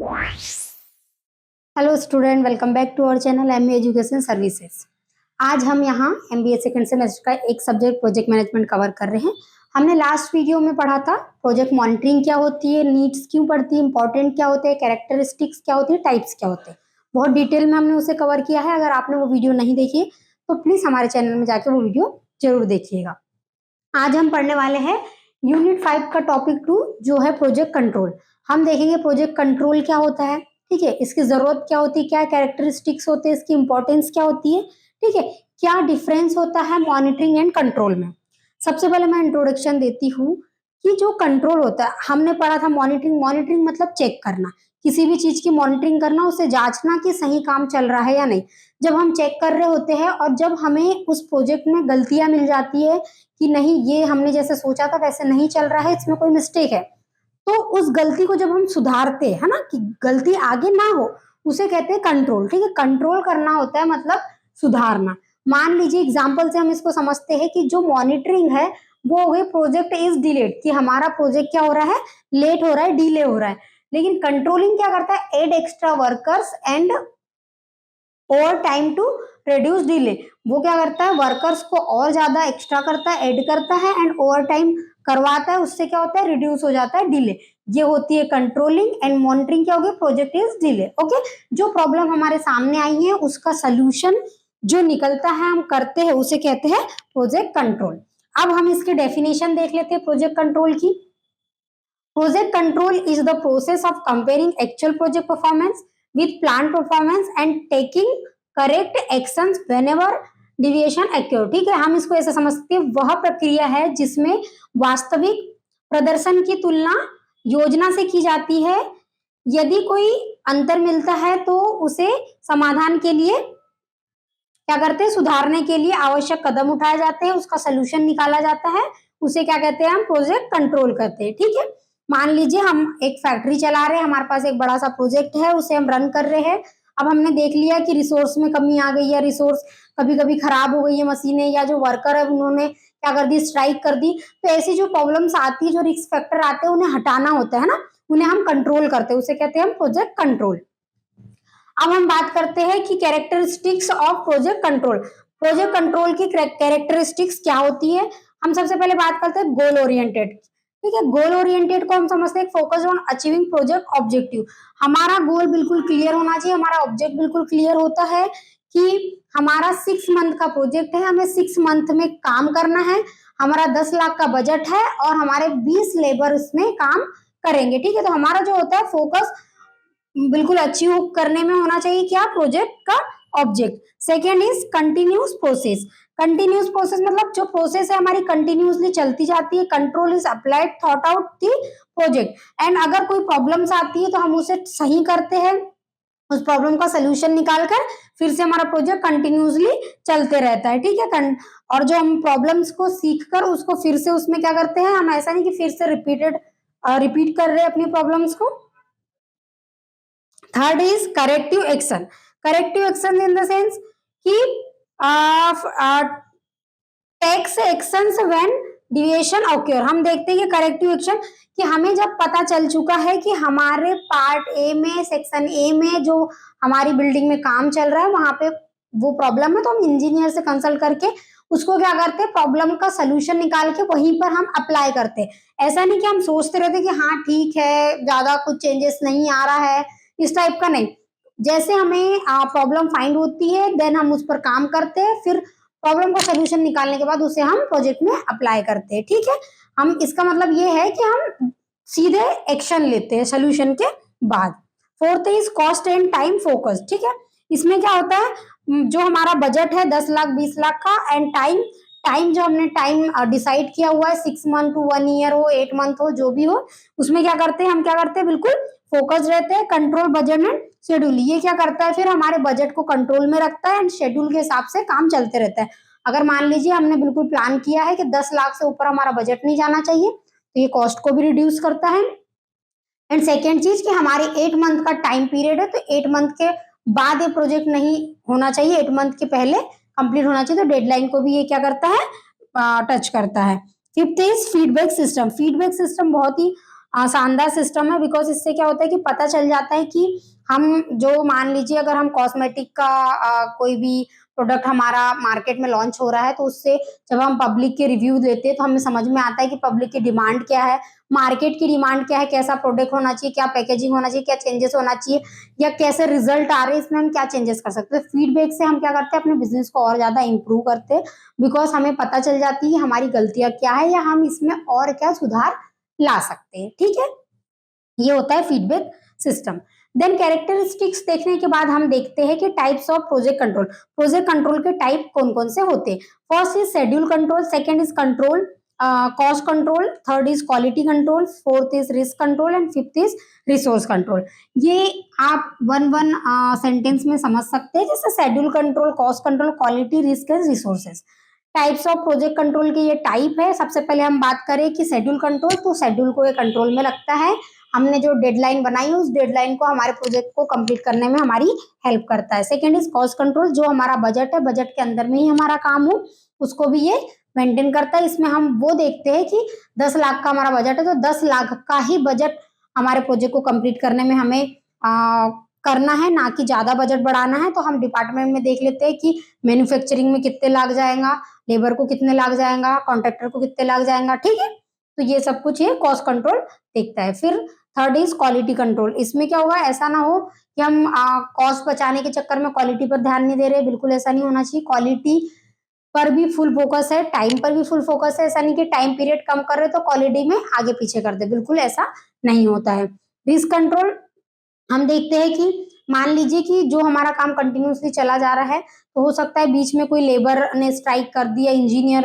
Hello student, welcome back to our channel MBA education services. आज हम यहाँ MBA second semester का एक सब्जेक्ट प्रोजेक्ट मैनेजमेंट कवर कर रहे हैं। हमने लास्ट वीडियो में पढ़ा था प्रोजेक्ट मॉनिटरिंग क्या होती है, नीड्स क्यों पड़ती है, इंपॉर्टेंट क्या होते हैं, कैरेक्टरिस्टिक्स क्या होती है, टाइप्स क्या होते हैं। बहुत डिटेल में हमने उसे कवर किया है। अगर आपने वो वीडियो नहीं देखी तो प्लीज हमारे चैनल में जाकर वो वीडियो जरूर देखिएगा। आज हम पढ़ने वाले हैं यूनिट 5 का टॉपिक 2 जो है प्रोजेक्ट कंट्रोल। हम देखेंगे प्रोजेक्ट कंट्रोल क्या होता है, ठीक है, इसकी जरूरत क्या होती है, क्या कैरेक्टरिस्टिक्स होते हैं, इसकी इंपॉर्टेंस क्या होती है, ठीक है, क्या डिफरेंस होता है मॉनिटरिंग एंड कंट्रोल में। सबसे पहले मैं इंट्रोडक्शन देती हूँ कि जो कंट्रोल होता है, हमने पढ़ा था मॉनिटरिंग। मॉनिटरिंग मतलब चेक करना, किसी भी चीज की मॉनिटरिंग करना, उसे जांचना कि सही काम चल रहा है या नहीं। जब हम चेक कर रहे होते हैं और जब हमें उस प्रोजेक्ट में गलतियां मिल जाती है कि नहीं ये हमने जैसे सोचा था वैसे नहीं चल रहा है, इसमें कोई मिस्टेक है, तो उस गलती को जब हम सुधारते हैं ना कि गलती आगे ना हो, उसे कहते हैं कंट्रोल। ठीक है, कंट्रोल करना होता है मतलब सुधारना। मान लीजिए एग्जांपल से हम इसको समझते हैं कि जो मॉनिटरिंग है वो हो गई प्रोजेक्ट इज डिलेड, कि हमारा प्रोजेक्ट क्या हो रहा है, लेट हो रहा है, डिले हो रहा है। लेकिन कंट्रोलिंग क्या करता है, add extra workers and overtime to reduce delay. वो क्या करता है, वर्कर्स को और ज्यादा एक्स्ट्रा करता है, ऐड करता है एंड ओवर टाइम करवाता है, उससे क्या होता है, रिड्यूस हो जाता है डिले। ये होती है कंट्रोलिंग। एंड मॉनिटरिंग क्या होगी, प्रोजेक्ट इज डिले। ओके, जो प्रॉब्लम हमारे सामने आई है उसका सोल्यूशन जो निकलता है हम करते हैं उसे कहते हैं प्रोजेक्ट कंट्रोल। अब हम इसकी डेफिनेशन देख लेते हैं प्रोजेक्ट कंट्रोल की। Project control is the process of comparing actual project performance with planned performance and taking correct actions whenever deviation occur। ठीक है, हम इसको ऐसे समझते हैं, वह प्रक्रिया है जिसमें वास्तविक प्रदर्शन की तुलना योजना से की जाती है। यदि कोई अंतर मिलता है तो उसे समाधान के लिए क्या करते हैं, सुधारने के लिए आवश्यक कदम उठाए जाते हैं, उसका सोल्यूशन निकाला जाता है, उसे क्या कहते हैं, हम प्रोजेक्ट कंट्रोल करते हैं। ठीक है, मान लीजिए हम एक फैक्ट्री चला रहे हैं, हमारे पास एक बड़ा सा प्रोजेक्ट है, उसे हम रन कर रहे हैं। अब हमने देख लिया कि रिसोर्स में कमी आ गई है, रिसोर्स कभी कभी खराब हो गई है मशीनें, या जो वर्कर है उन्होंने क्या कर दी, स्ट्राइक कर दी। तो ऐसी जो प्रॉब्लम्स आती है, जो रिस्क फैक्टर आते हैं, उन्हें हटाना होता है ना, उन्हें हम कंट्रोल करते हैं, उसे कहते हैं हम प्रोजेक्ट कंट्रोल। अब हम बात करते हैं कि characteristics of project control. Project control की कैरेक्टरिस्टिक्स क्या होती है। हम सबसे पहले बात करते हैं गोल ओरिएंटेड। ठीक है, गोल ओरिएंटेड को हम समझते हैं focus on achieving project objective. हमारा गोल बिल्कुल क्लियर होना चाहिए, हमारा ऑब्जेक्ट बिल्कुल क्लियर होता है कि हमारा 6 मंथ का प्रोजेक्ट है, हमें 6 मंथ में काम करना है, हमारा 10 लाख का बजट है और हमारे 20 लेबर इसमें काम करेंगे। ठीक है, तो हमारा जो होता है फोकस बिल्कुल अचीव करने में होना चाहिए, क्या, प्रोजेक्ट का object. Second is continuous process. Continuous process मतलब जो प्रोसेस है हमारी कंटिन्यूसली चलती जाती है। Control is applied thought out the project. And अगर कोई प्रॉब्लम्स आती है तो हम उसे सही करते हैं, उस प्रॉब्लम का सोल्यूशन निकालकर फिर से हमारा प्रोजेक्ट कंटिन्यूसली चलते रहता है। ठीक है, और जो हम प्रॉब्लम्स को सीख कर उसको फिर से उसमें क्या करते हैं, हम ऐसा नहीं कि फिर से रिपीट कर रहे हैं अपनी प्रॉब्लम्स को। Third is corrective action. Corrective action in the sense कि takes actions when deviation occur. हम देखते हैं कि करेक्टिव एक्शन कि हमें जब पता चल चुका है कि हमारे पार्ट ए में, सेक्शन ए में जो हमारी बिल्डिंग में काम चल रहा है वहां पे वो प्रॉब्लम है, तो हम इंजीनियर से कंसल्ट करके उसको क्या करते हैं, प्रॉब्लम का सोल्यूशन निकाल के वहीं पर हम अप्लाई करते हैं। ऐसा नहीं कि हम सोचते रहते कि हाँ ठीक है, ज्यादा कुछ चेंजेस नहीं आ रहा है, इस टाइप का नहीं। जैसे हमें प्रॉब्लम फाइंड होती है देन हम उस पर काम करते हैं, फिर प्रॉब्लम का सोल्यूशन निकालने के बाद उसे हम प्रोजेक्ट में अप्लाई करते हैं। ठीक है, हम इसका मतलब ये है कि हम सीधे एक्शन लेते हैं सोल्यूशन के बाद। Fourth is cost and time focus. ठीक है, इसमें क्या होता है, जो हमारा बजट है 10 लाख 20 लाख का, एंड टाइम टाइम जो हमने टाइम डिसाइड किया हुआ है 6 मंथ टू 1 ईयर हो, 8 मंथ हो, जो भी हो, उसमें क्या करते हैं, हम क्या करते हैं, बिल्कुल फोकस रहते हैं। कंट्रोल बजट एंड शेड्यूल, ये क्या करता है, फिर हमारे बजट को कंट्रोल में रखता है एंड शेड्यूल के हिसाब से काम चलते रहता है। अगर मान लीजिए हमने बिल्कुल प्लान किया है कि 10 लाख से ऊपर हमारा बजट नहीं जाना चाहिए, तो ये कॉस्ट को भी रिड्यूस करता है। एंड सेकेंड चीज कि हमारे 8 मंथ का टाइम पीरियड है, तो 8 मंथ के बाद ये प्रोजेक्ट नहीं होना चाहिए, 8 मंथ के पहले कंप्लीट होना चाहिए, तो डेडलाइन को भी ये क्या करता है, टच करता है। Fifth is feedback system. Feedback system बहुत ही शानदार सिस्टम है, बिकॉज इससे क्या होता है कि पता चल जाता है कि हम जो मान लीजिए अगर हम कॉस्मेटिक का कोई भी प्रोडक्ट हमारा मार्केट में लॉन्च हो रहा है, तो उससे जब हम पब्लिक के रिव्यू देते हैं तो हमें समझ में आता है कि पब्लिक की डिमांड क्या है, मार्केट की डिमांड क्या है, कैसा प्रोडक्ट होना चाहिए, क्या पैकेजिंग होना चाहिए, क्या चेंजेस होना चाहिए, या कैसे रिजल्ट आ रहे हैं, इसमें हम क्या चेंजेस कर सकते हैं। फीडबैक से हम क्या करते हैं, अपने बिजनेस को और ज्यादा इंप्रूव करते हैं, बिकॉज हमें पता चल जाती है हमारी गलतियां क्या है या हम इसमें और क्या सुधार ला सकते हैं। ठीक है, ये होता है फीडबैक सिस्टम। देन कैरेक्टरिस्टिक्स देखने के बाद हम देखते हैं कि types of project control. Project control के टाइप कौन कौन से होते हैं। First is schedule control, second is control cost control, third is quality control, fourth is risk control and fifth is resource control. ये आप वन वन सेंटेंस में समझ सकते हैं, जैसे schedule control, cost control, quality, risk and resources. Types of project control के ये type है। सबसे पहले हम बात करें कि शेड्यूल कंट्रोल, तो शेड्यूल को ये कंट्रोल में रखता है, हमने जो डेडलाइन बनाई उस डेडलाइन को हमारे प्रोजेक्ट को कंप्लीट करने में हमारी हेल्प करता है। सेकंड इज कॉस्ट कंट्रोल, जो हमारा बजट है, बजट के अंदर में ही हमारा काम हो उसको भी ये मेंटेन करता है। इसमें हम वो देखते हैं कि 10 लाख का हमारा बजट है, तो 10 लाख का ही बजट हमारे प्रोजेक्ट को कंप्लीट करने में हमें करना है, ना कि ज्यादा बजट बढ़ाना है। तो हम डिपार्टमेंट में देख लेते हैं कि मैन्युफैक्चरिंग में कितने लाग जाएगा, लेबर को कितने लाग जाएगा, कॉन्ट्रैक्टर को कितने लाग जाएगा। ठीक है, तो ये सब कुछ ये कॉस्ट कंट्रोल देखता है। फिर थर्ड इज क्वालिटी कंट्रोल। इसमें क्या होगा, ऐसा ना हो कि हम कॉस्ट बचाने के चक्कर में क्वालिटी पर ध्यान नहीं दे रहे, बिल्कुल ऐसा नहीं होना चाहिए। क्वालिटी पर भी फुल फोकस है, टाइम पर भी फुल फोकस है। ऐसा नहीं कि टाइम पीरियड कम कर रहे तो क्वालिटी में आगे पीछे कर दे, बिल्कुल ऐसा नहीं होता है। रिस्क कंट्रोल हम देखते हैं कि मान लीजिए कि जो हमारा काम कंटिन्यूसली चला जा रहा है, तो हो सकता है बीच में कोई लेबर ने स्ट्राइक कर दिया, इंजीनियर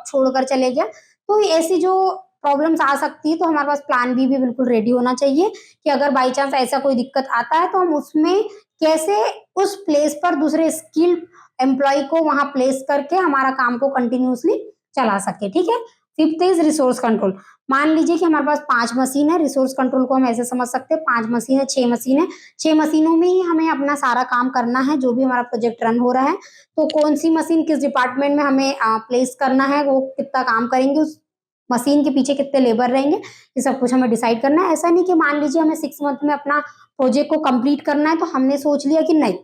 छोड़कर चले गया, तो ऐसी जो प्रॉब्लम्स आ सकती है, तो हमारे पास प्लान बी भी बिल्कुल रेडी होना चाहिए कि अगर बाई चांस ऐसा कोई दिक्कत आता है तो हम उसमें कैसे उस प्लेस पर दूसरे स्किल्ड एम्प्लॉय को वहां प्लेस करके हमारा काम को कंटिन्यूसली चला सके। ठीक है, फिफ्थ इज रिसोर्स कंट्रोल। मान लीजिए कि हमारे पास 5 मशीन है, रिसोर्स कंट्रोल को हम ऐसे समझ सकते हैं, 5 मशीन है, 6 मशीन है, 6 मशीनों में ही हमें अपना सारा काम करना है, जो भी हमारा प्रोजेक्ट रन हो रहा है। तो कौन सी मशीन किस डिपार्टमेंट में हमें प्लेस करना है, वो कितना काम करेंगे, उस मशीन के पीछे कितने लेबर रहेंगे, ये सब कुछ हमें डिसाइड करना है। ऐसा नहीं कि मान लीजिए हमें 6 मंथ में अपना प्रोजेक्ट को कंप्लीट करना है, तो हमने सोच लिया कि नहीं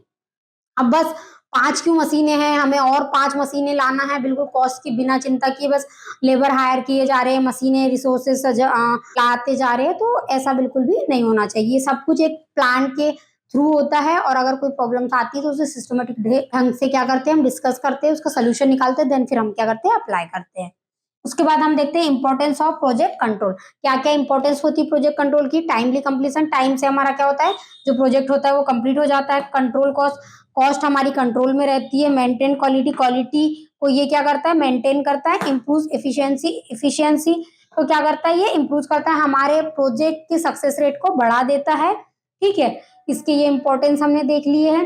अब बस 5 क्यों मशीनें हैं, हमें और 5 मशीनें लाना है, बिल्कुल कॉस्ट की बिना चिंता किए बस लेबर हायर किए जा रहे हैं, मशीनें रिसोर्सेज लाते जा रहे हैं। तो ऐसा बिल्कुल भी नहीं होना चाहिए। सब कुछ एक प्लान के थ्रू होता है, और अगर कोई प्रॉब्लम आती है तो उसे सिस्टमेटिक ढंग से क्या करते हैं, हम डिस्कस करते हैं, उसका सोल्यूशन निकालते हैं, देन फिर हम क्या करते हैं, अप्लाई करते हैं। उसके बाद हम देखते हैं इंपॉर्टेंस ऑफ प्रोजेक्ट कंट्रोल। क्या क्या इंपॉर्टेंस होती है प्रोजेक्ट कंट्रोल की। टाइमली कंप्लीशन, टाइम से हमारा क्या होता है, जो प्रोजेक्ट होता है वो कंप्लीट हो जाता है। कंट्रोल कॉस्ट, कॉस्ट हमारी कंट्रोल में रहती है। मेंटेन क्वालिटी, क्वालिटी को ये क्या करता है, मेंटेन करता है। इंप्रूव एफिशिएंसी, एफिशिएंसी को क्या करता है, ये इंप्रूव करता है, हमारे प्रोजेक्ट की सक्सेस रेट को बढ़ा देता है। ठीक है, इसके ये इंपॉर्टेंस हमने देख लिए हैं।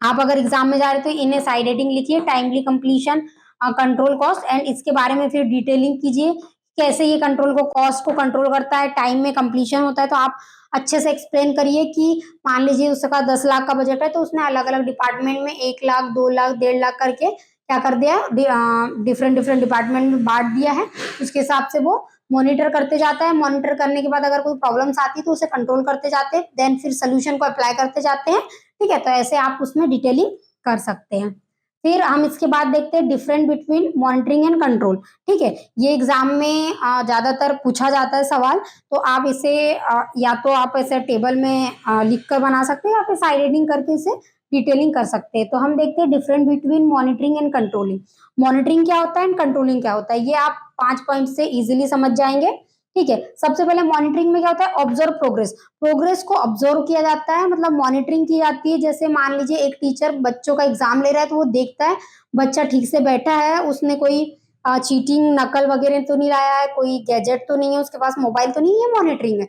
आप अगर एग्जाम में जा रहे हो तो इन्हें साइड हेडिंग लिखिए, timely completion, control cost, and इसके बारे में फिर डिटेलिंग कीजिए कैसे ये कंट्रोल को कॉस्ट को कंट्रोल करता है, टाइम में कंप्लीशन होता है। तो आप अच्छे से एक्सप्लेन करिए कि मान लीजिए उसका 10 लाख का बजट है, तो उसने अलग अलग डिपार्टमेंट में 1 लाख, 2 लाख, 1.5 लाख करके क्या कर दिया, डिफरेंट डिफरेंट डिपार्टमेंट में बांट दिया है। उसके हिसाब से वो मॉनिटर करते जाता है। मॉनिटर करने के बाद अगर कोई प्रॉब्लम्स आती है तो उसे कंट्रोल करते जाते हैं, देन फिर सोल्यूशन को अप्लाई करते जाते हैं। ठीक है, तो ऐसे आप उसमें डिटेलिंग कर सकते हैं। फिर हम इसके बाद देखते हैं different between monitoring and control. ठीक है, ये एग्जाम में ज्यादातर पूछा जाता है सवाल, तो आप इसे या तो आप ऐसे टेबल में लिख कर बना सकते हैं, या फिर साइड हेडिंग करके इसे डिटेलिंग कर सकते हैं। तो हम देखते हैं different between monitoring and controlling. Monitoring क्या होता है एंड कंट्रोलिंग क्या होता है, ये आप 5 पॉइंट से इजिली समझ जाएंगे। ठीक है, सबसे पहले मॉनिटरिंग में क्या होता है, ऑब्जर्व प्रोग्रेस। प्रोग्रेस को ऑब्जर्व किया जाता है, मतलब मॉनिटरिंग की जाती है। जैसे मान लीजिए एक टीचर बच्चों का एग्जाम ले रहा है, तो वो देखता है बच्चा ठीक से बैठा है, उसने कोई चीटिंग नकल वगैरह तो नहीं लाया है, कोई गैजेट तो नहीं है उसके पास, मोबाइल तो नहीं है, मॉनिटरिंग है।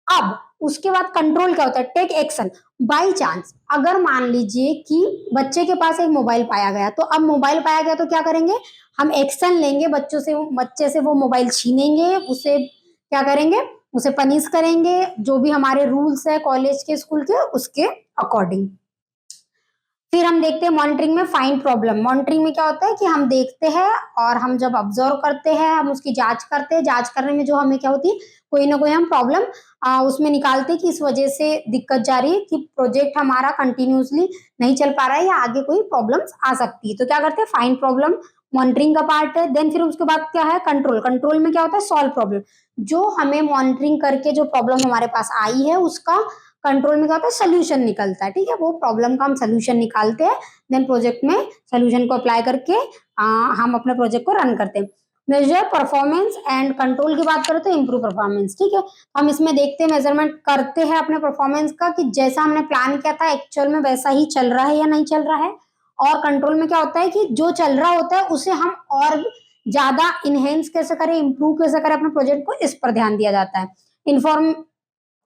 अब उसके बाद कंट्रोल क्या होता है, टेक एक्शन। बाई चांस अगर मान लीजिए कि बच्चे के पास एक मोबाइल पाया गया, तो अब मोबाइल पाया गया तो क्या करेंगे, हम एक्शन लेंगे, बच्चे से वो मोबाइल छीनेंगे, उसे क्या करेंगे, उसे पनिश करेंगे, जो भी हमारे रूल्स है कॉलेज के, स्कूल के, उसके अकॉर्डिंग। फिर हम देखते हैं मॉनिटरिंग में फाइंड प्रॉब्लम। मॉनिटरिंग में क्या होता है कि हम देखते हैं और हम जब ऑब्जर्व करते हैं, हम उसकी जांच करते हैं। जांच करने में जो हमें क्या होती है, कोई ना कोई हम प्रॉब्लम उसमें निकालते हैं कि इस वजह से दिक्कत जा रही है, कि प्रोजेक्ट हमारा कंटिन्यूसली नहीं चल पा रहा है या आगे कोई प्रॉब्लम्स आ सकती है। तो क्या करते हैं, फाइंड प्रॉब्लम मॉनिटरिंग का पार्ट है। देन फिर उसके बाद क्या है, कंट्रोल। कंट्रोल में क्या होता है, सॉल्व प्रॉब्लम। जो हमें मॉनिटरिंग करके जो प्रॉब्लम हमारे पास आई है उसका कंट्रोल में क्या होता है, सोल्यूशन निकलता है। ठीक है, वो प्रॉब्लम का हम सोल्यूशन निकालते हैं। देन प्रोजेक्ट में सोल्यूशन को अप्लाई करके हम अपने प्रोजेक्ट को रन करते हैं। मेजर परफॉर्मेंस एंड कंट्रोल की बात करें तो इम्प्रूव परफॉर्मेंस। ठीक है, हम इसमें देखते हैं, मेजरमेंट करते हैं अपने परफॉर्मेंस का कि जैसा हमने प्लान किया था एक्चुअल में वैसा ही चल रहा है या नहीं चल रहा है। और कंट्रोल में क्या होता है कि जो चल रहा होता है उसे हम और ज्यादा इनहेंस कैसे करें, इंप्रूव कैसे करें अपने प्रोजेक्ट को, इस पर ध्यान दिया जाता है।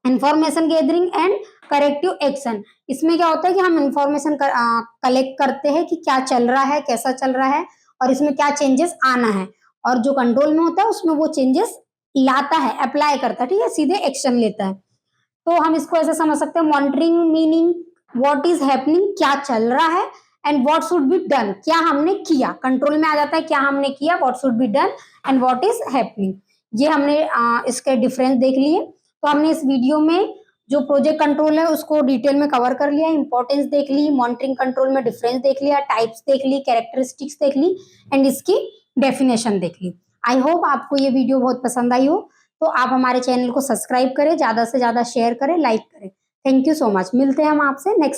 Information gathering and corrective action. इसमें क्या होता है कि हम इंफॉर्मेशन कलेक्ट करते हैं कि क्या चल रहा है, कैसा चल रहा है और इसमें क्या चेंजेस आना है। और जो कंट्रोल में होता है उसमें वो चेंजेस लाता है, अप्लाई करता है। ठीक है, सीधे एक्शन लेता है। तो हम इसको ऐसे समझ सकते हैं, monitoring meaning what is happening, क्या चल रहा है, and what should be done, क्या हमने किया। कंट्रोल में आ जाता है क्या हमने किया, what should be done and what is happening. ये हमने इसके डिफरेंस देख लिए। तो हमने इस वीडियो में जो प्रोजेक्ट कंट्रोल है उसको डिटेल में कवर कर लिया, इंपॉर्टेंस देख ली, मॉनिटरिंग कंट्रोल में डिफरेंस देख लिया, टाइप्स देख ली, कैरेक्टरिस्टिक्स देख ली एंड इसकी डेफिनेशन देख ली। आई होप आपको ये वीडियो बहुत पसंद आई हो। तो आप हमारे चैनल को सब्सक्राइब करें, ज्यादा से ज्यादा शेयर करें, लाइक करें। Thank you so much. मिलते हैं हम आपसे नेक्स्ट